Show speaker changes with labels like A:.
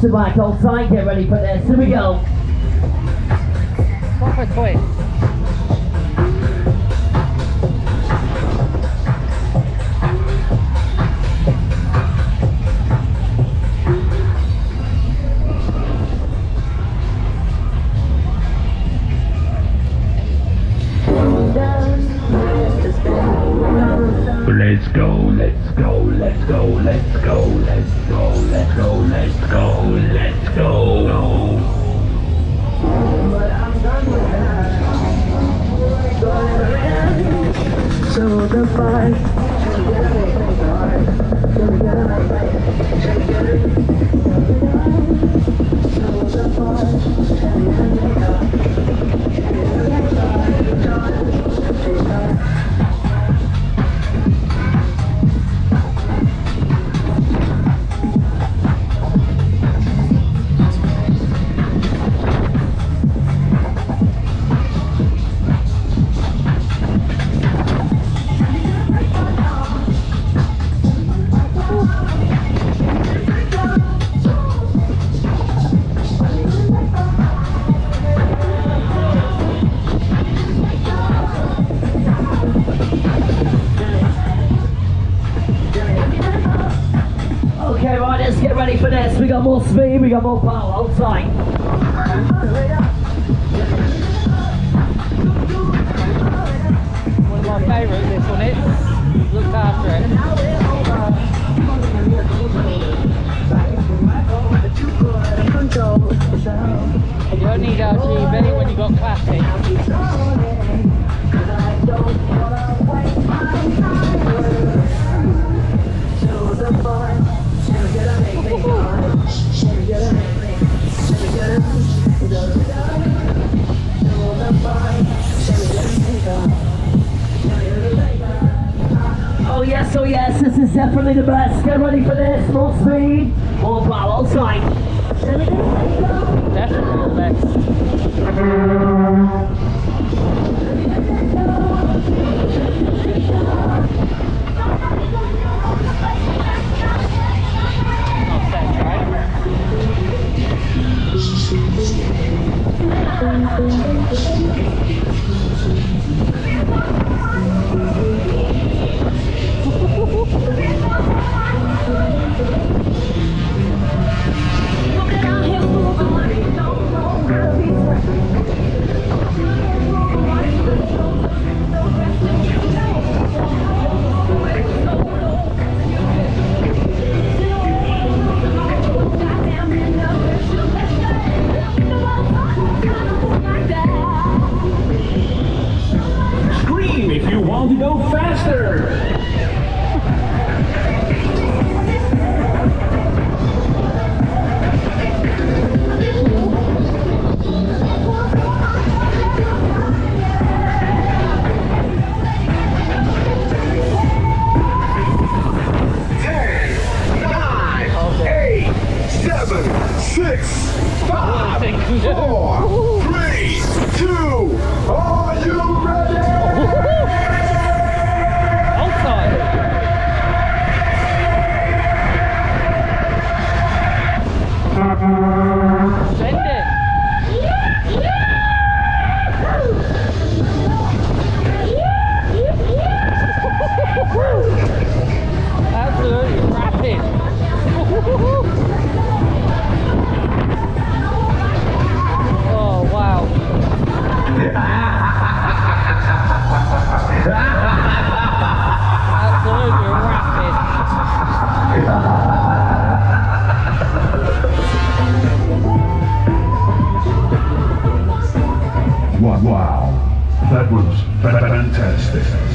A: across the back, hold tight, get ready for this. Here we go.
B: Proper twist.
C: Let's go, let's go, let's go, let's go, let's go, let's go, let's go, let's go. But I'm done with that. So the fight.
A: Okay, right, let's get ready for this. We got more speed, we got more power. Hold tight.
B: One of my favourites, this one is. Looked after it. You don't need RGB when you got classic.
A: Oh yes, this is definitely the best. Get ready for this. More speed, more power. Hold tight.
B: Definitely the best.
C: Scream if you want to go faster.
B: Absolutely rapid. Oh wow. Absolutely rapid.
C: Wow, that was fantastic.